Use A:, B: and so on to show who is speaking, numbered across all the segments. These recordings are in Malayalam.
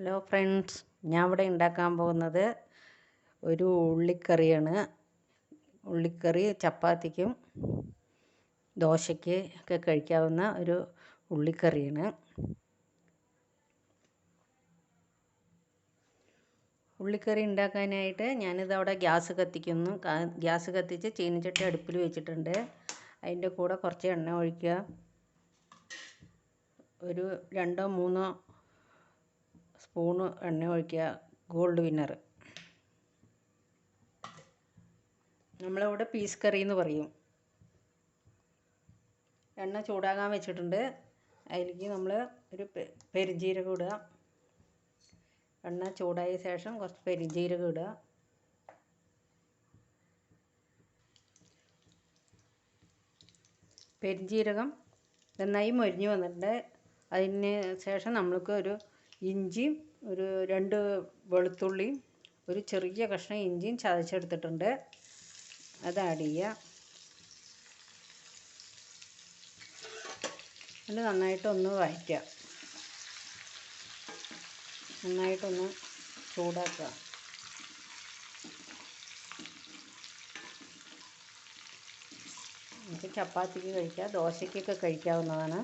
A: ഹലോ ഫ്രണ്ട്സ്, ഞാൻ ഇവിടെ ഉണ്ടാക്കാൻ പോകുന്നത് ഒരു ഉള്ളിക്കറിയാണ്. ഉള്ളിക്കറി ചപ്പാത്തിക്കും ദോശയ്ക്ക് ഒക്കെ കഴിക്കാവുന്ന ഒരു ഉള്ളിക്കറിയാണ്. ഉള്ളിക്കറി ഉണ്ടാക്കാനായിട്ട് ഞാനിതവിടെ ഗ്യാസ് കത്തിക്കുന്നു. ഗ്യാസ് കത്തിച്ച് ചീനിച്ചട്ടി അടുപ്പിൽ വെച്ചിട്ടുണ്ട്. അതിൻ്റെ കൂടെ കുറച്ച് എണ്ണ ഒഴിക്കുക. ഒരു 2-3 സ്പൂണ് എണ്ണ ഒഴിക്കുക. ഗോൾഡ് വിന്നർ, നമ്മളിവിടെ പീസ് കറി എന്ന് പറയും. എണ്ണ ചൂടാകാൻ വെച്ചിട്ടുണ്ട്. അതിലേക്ക് നമ്മൾ ഒരു പെരുംജീരകം ഇടുക. എണ്ണ ചൂടായ ശേഷം കുറച്ച് പെരുംജീരകം ഇടുക. പെരുംജീരകം നന്നായി മൊരിഞ്ഞ് വന്നിട്ടുണ്ട്. അതിന് ശേഷം നമ്മൾക്ക് ഒരു ഇഞ്ചിയും ഒരു 2 വെളുത്തുള്ളിയും ഒരു ചെറിയ കഷ്ണം ഇഞ്ചിയും ചതച്ചെടുത്തിട്ടുണ്ട്. അത് ആഡ് ചെയ്യുക. അത് നന്നായിട്ടൊന്ന് വഴറ്റുക. നന്നായിട്ടൊന്ന് ചൂടാക്കുക. നമുക്ക് ചപ്പാത്തിക്ക് കഴിക്കാം, ദോശയ്ക്കൊക്കെ കഴിക്കാവുന്നതാണ്.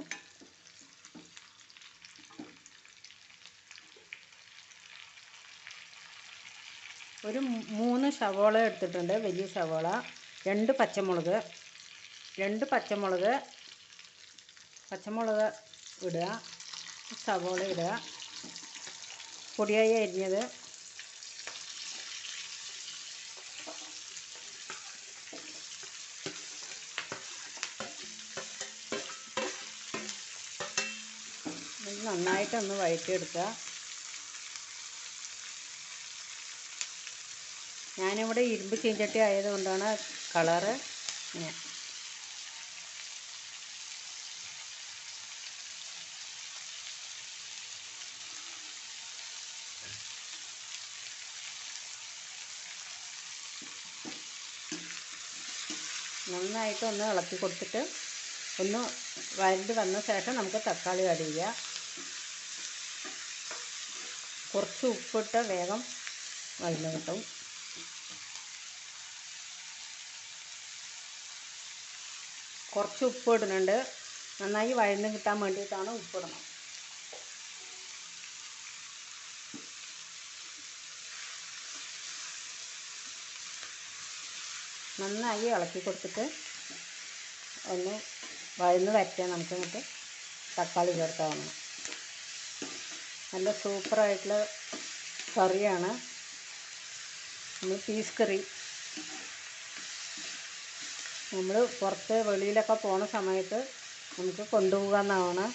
A: ഒരു 3 സവോള എടുത്തിട്ടുണ്ട്, വലിയ സവോള. 2 പച്ചമുളക് ഇടുക. സവോള ഇടുക. പൊടിയായി അരിഞ്ഞത്. നന്നായിട്ടൊന്ന് വഴറ്റിയെടുക്കുക. ഞാനിവിടെ ഇരുമ്പ് ചീഞ്ചട്ടി ആയതുകൊണ്ടാണ് കളറ് ഇങ്ങനെ. നന്നായിട്ടൊന്ന് ഇളക്കി കൊടുത്തിട്ട് ഒന്ന് വഴണ്ട് വന്ന ശേഷം നമുക്ക് തക്കാളി ആഡ് ചെയ്യുക. കുറച്ച് ഉപ്പിട്ട് വേഗം വഴണ്ട് കിട്ടും. കുറച്ച് ഉപ്പ് ഇടുന്നുണ്ട്. നന്നായി വഴന്ന് കിട്ടാൻ വേണ്ടിയിട്ടാണ് ഉപ്പിടണം. നന്നായി ഇളക്കി കൊടുത്തിട്ട് ഒന്ന് വഴന്ന് വരട്ടെ. നമുക്ക് എന്നിട്ട് തക്കാളി ചേർക്കാവുന്ന നല്ല സൂപ്പറായിട്ടുള്ള കറിയാണ്. നമ്മൾ പീസ് കറി. നമ്മൾ പുറത്ത് വെളിയിലൊക്കെ പോണ സമയത്ത് നമുക്ക് കൊണ്ടുപോകാവുന്നതാണ്.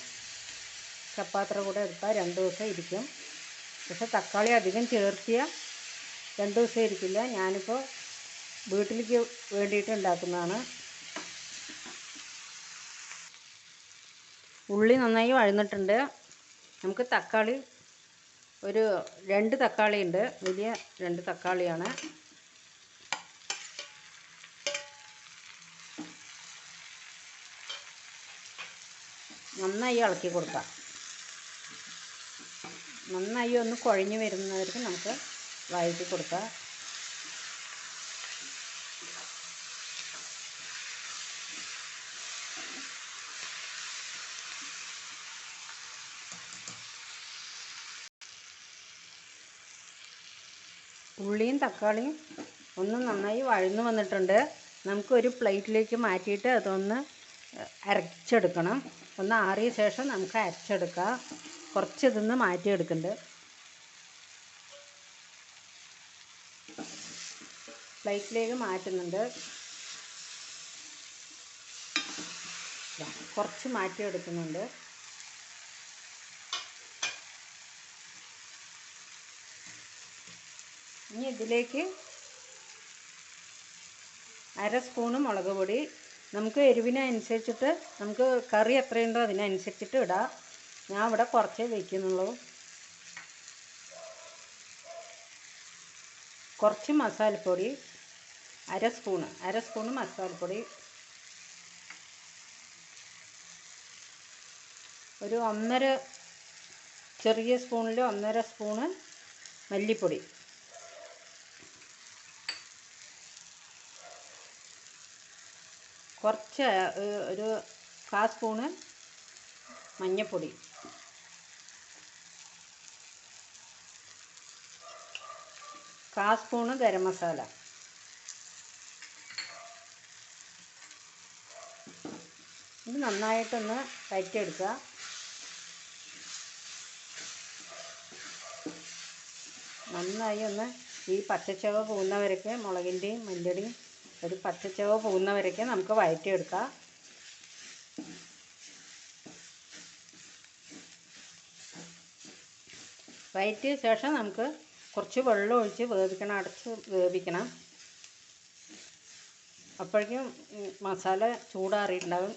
A: ചപ്പാത്തിയുടെ കൂടെ എടുത്താൽ 2 ദിവസം ഇരിക്കും. പക്ഷെ തക്കാളി അധികം ചേർത്തിയാൽ 2 ദിവസം ഇരിക്കില്ല. ഞാനിപ്പോൾ വീട്ടിലേക്ക് വേണ്ടിയിട്ട് ഉണ്ടാക്കുന്നതാണ്. ഉള്ളി നന്നായി വഴന്നിട്ടുണ്ട്. നമുക്ക് തക്കാളി ഒരു 2 തക്കാളി ഉണ്ട്, വലിയ 2 തക്കാളിയാണ്. നന്നായി ഇളക്കി കൊടുക്കാം. നന്നായി ഒന്ന് കുഴഞ്ഞ് വരുന്നവർക്ക് നമുക്ക് വഴറ്റി കൊടുക്കാം. ഉള്ളിയും തക്കാളിയും ഒന്ന് നന്നായി വഴന്നു വന്നിട്ടുണ്ട്. നമുക്കൊരു പ്ലേറ്റിലേക്ക് മാറ്റിയിട്ട് അതൊന്ന് അരച്ചെടുക്കണം. ഒന്ന് ആറിയ ശേഷം നമുക്ക് അരച്ചെടുക്കാം. കുറച്ച് ഇതിന്ന് മാറ്റിയെടുക്കുന്നുണ്ട്. പ്ലേറ്റിലേക്ക് മാറ്റുന്നുണ്ട്. കുറച്ച് മാറ്റിയെടുക്കുന്നുണ്ട്. ഇനി ഇതിലേക്ക് 1/2 സ്പൂണ് മുളക് പൊടി. നമുക്ക് എരിവിനനുസരിച്ചിട്ട് നമുക്ക് കറി എത്രയുണ്ടോ അതിനനുസരിച്ചിട്ട് ഇടാം. ഞാൻ ഇവിടെ കുറച്ചേ വയ്ക്കുന്നുള്ളൂ. കുറച്ച് മസാലപ്പൊടി, 1/2 സ്പൂണ് മസാലപ്പൊടി. ഒരു 1.5 ചെറിയ സ്പൂണിൽ 1.5 സ്പൂണ് മല്ലിപ്പൊടി, കുറച്ച് ഒരു 1/4 സ്പൂണ് മഞ്ഞൾപ്പൊടി, കാൽ സ്പൂണ് ഗരം മസാല. ഇത് നന്നായിട്ടൊന്ന് വഴറ്റിയെടുക്കുക. നന്നായി ഒന്ന് ഈ പച്ചച്ചവ പോകുന്നവരൊക്കെ, മുളകിൻ്റെയും മല്ലിയുടെയും ഒരു പച്ചച്ചവ പോകുന്നവരൊക്കെ നമുക്ക് വഴറ്റിയെടുക്കാം. വഴറ്റിയ ശേഷം നമുക്ക് കുറച്ച് വെള്ളം ഒഴിച്ച് വേവിക്കണം, അടച്ച് വേവിക്കണം. അപ്പോഴേക്കും മസാല ചൂടാറിയിട്ടുണ്ടാകും.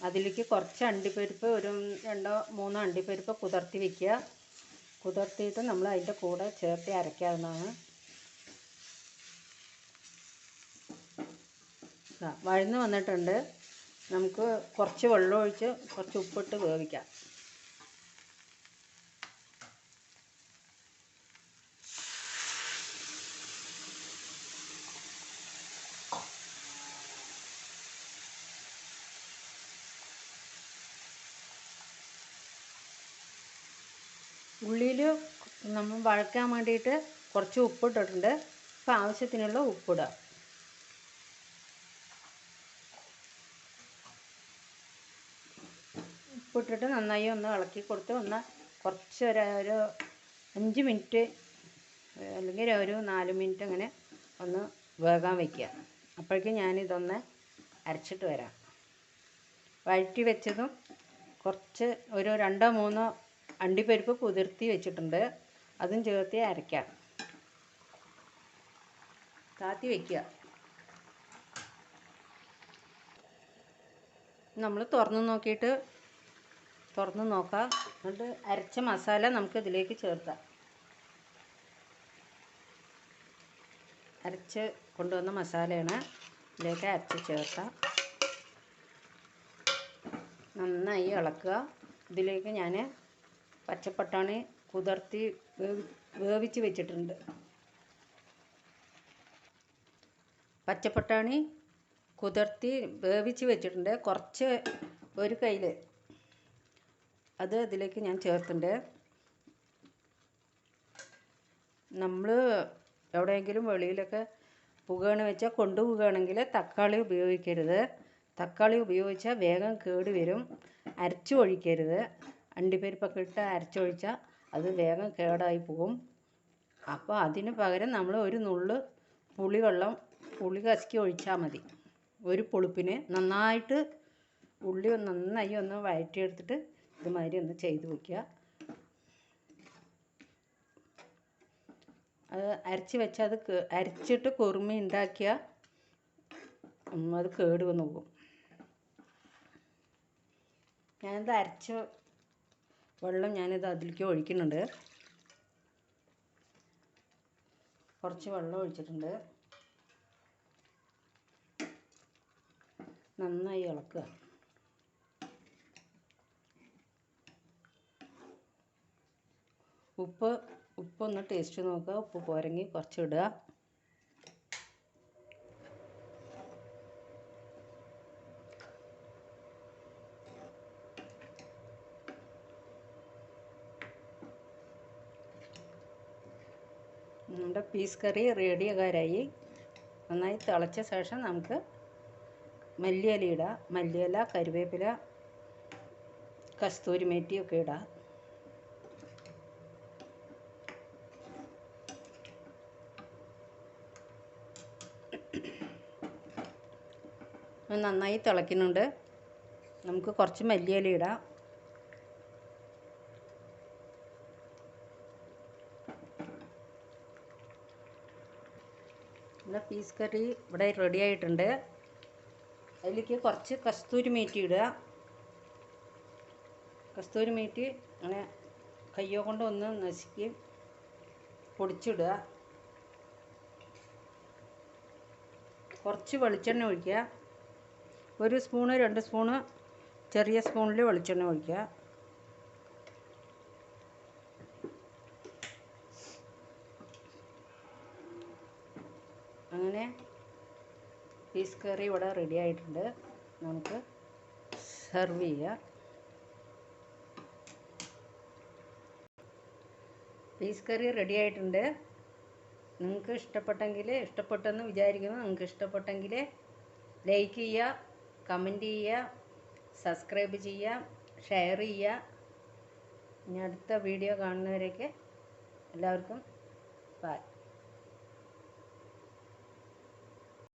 A: അതിലേക്ക് കുറച്ച് അണ്ടിപ്പരിപ്പ്, ഒരു 2-3 അണ്ടിപ്പരിപ്പ് കുതിർത്തി വയ്ക്കുക. കുതിർത്തിയിട്ട് നമ്മൾ അതിൻ്റെ കൂടെ ചേർത്ത് അരയ്ക്കാവുന്നതാണ്. വഴന്ന് വന്നിട്ടുണ്ട്. നമുക്ക് കുറച്ച് വെള്ളം ഒഴിച്ച് കുറച്ച് ഉപ്പിട്ട് വേവിക്കാം. ഉള്ളിയിൽ നമ്മൾ വഴക്കാൻ വേണ്ടിയിട്ട് കുറച്ച് ഉപ്പിട്ടിട്ടുണ്ട്. അപ്പോൾ ആവശ്യത്തിനുള്ള ഉപ്പിടുക. ഉപ്പിട്ടിട്ട് നന്നായി ഒന്ന് ഇളക്കി കൊടുത്ത് കുറച്ച് ഒരു 5 മിനിറ്റ് അല്ലെങ്കിൽ ഒരു 4 മിനിറ്റ് അങ്ങനെ ഒന്ന് വേകാൻ വയ്ക്കുക. അപ്പോഴേക്കും ഞാനിതൊന്ന് അരച്ചിട്ട് വരാം. വഴറ്റി വെച്ചതും കുറച്ച് ഒരു 2-3 അണ്ടിപ്പരിപ്പ് കുതിർത്തി വെച്ചിട്ടുണ്ട്, അതും ചേർത്ത് അരയ്ക്കാം. താത്തി വയ്ക്കുക. നമ്മൾ തുറന്ന് നോക്കാം. എന്നിട്ട് അരച്ച മസാല നമുക്ക് ഇതിലേക്ക് ചേർക്കാം. അരച്ച് കൊണ്ടുവന്ന മസാലയാണ് ഇതിലേക്ക് അരച്ച് ചേർക്കാം. നന്നായി ഇളക്കുക. ഇതിലേക്ക് ഞാൻ പച്ചപ്പട്ടാണി കുതിർത്തി വേവിച്ച് വെച്ചിട്ടുണ്ട്. പച്ചപ്പട്ടാണി കുതിർത്തി വേവിച്ച് വെച്ചിട്ടുണ്ട്. കുറച്ച് ഒരു കയ്യിൽ അത് ഇതിലേക്ക് ഞാൻ ചേർത്തിട്ടുണ്ട്. നമ്മൾ എവിടെയെങ്കിലും വെളിയിലൊക്കെ പോകുകയാണെന്ന് വെച്ചാൽ കൊണ്ടുപോവുകയാണെങ്കിൽ തക്കാളി ഉപയോഗിക്കരുത്. തക്കാളി ഉപയോഗിച്ചാൽ വേഗം കേട് വരും. അരച്ച് ഒഴിക്കരുത്. അണ്ടിപ്പരിപ്പൊക്കെ ഇട്ട് അരച്ചൊഴിച്ചാൽ അത് വേഗം കേടായി പോകും. അപ്പോൾ അതിന് പകരം നമ്മൾ ഒരു നുള്ള് പുളി കലക്കി ഒഴിച്ചാൽ മതി. ഒരു പുളിപ്പിന് നന്നായിട്ട് ഉള്ളി നന്നായി ഒന്ന് വഴറ്റിയെടുത്തിട്ട് ഇതുമാതിരി ഒന്ന് ചെയ്ത് വയ്ക്കുക. അത് അരച്ച് വെച്ചാൽ അരച്ചിട്ട് കുറുമ ഉണ്ടാക്കിയാൽ അത് കേട് വന്ന് പോകും. ഞാനിത് അരച്ച വെള്ളം അതിലേക്ക് ഒഴിക്കുന്നുണ്ട്. കുറച്ച് വെള്ളം ഒഴിച്ചിട്ടുണ്ട്. നന്നായി ഇളക്കുക. ഉപ്പൊന്ന് ടേസ്റ്റ് നോക്കുക. ഉപ്പ് പോരെങ്കിൽ കുറച്ച് ഇടുക. നമ്മുടെ പീസ് കറി റെഡിയാകാറായി. നന്നായി തിളച്ച ശേഷം നമുക്ക് മല്ലിയില ഇടാം. മല്ലിയില, കറിവേപ്പില, കസ്തൂരി മേത്തിയൊക്കെ ഇടാം. നന്നായി തിളയ്ക്കുന്നുണ്ട്. നമുക്ക് കുറച്ച് മല്ലിയില ഇടാം. നമ്മുടെ പീസ് കറി ഇവിടെ റെഡി ആയിട്ടുണ്ട്. അതിലേക്ക് കുറച്ച് കസ്തൂരി മേത്തി ഇടുക. കസ്തൂരി മേത്തി അങ്ങനെ കയ്യോ കൊണ്ട് ഒന്ന് നസുക്കി പൊടിച്ചിടുക. കുറച്ച് വെളിച്ചെണ്ണ ഒഴിക്കുക. 1 സ്പൂണ് 2 സ്പൂണ് ചെറിയ സ്പൂണിൽ വെളിച്ചെണ്ണ ഒഴിക്കുക. അങ്ങനെ പീസ് കറി ഇവിടെ റെഡി ആയിട്ടുണ്ട്. നമുക്ക് സെർവ് ചെയ്യാം. പീസ് കറി റെഡി ആയിട്ടുണ്ട്. നിങ്ങൾക്ക് ഇഷ്ടപ്പെട്ടെന്ന് വിചാരിക്കുന്നു. നിങ്ങൾക്ക് ഇഷ്ടപ്പെട്ടെങ്കിൽ ലൈക്ക് ചെയ്യുക, കമൻറ്റ് ചെയ്യുക, സബ്സ്ക്രൈബ് ചെയ്യുക, ഷെയർ ചെയ്യുക. ഇനി അടുത്ത വീഡിയോ കാണുന്നവരേക്ക് എല്ലാവർക്കും ബൈ.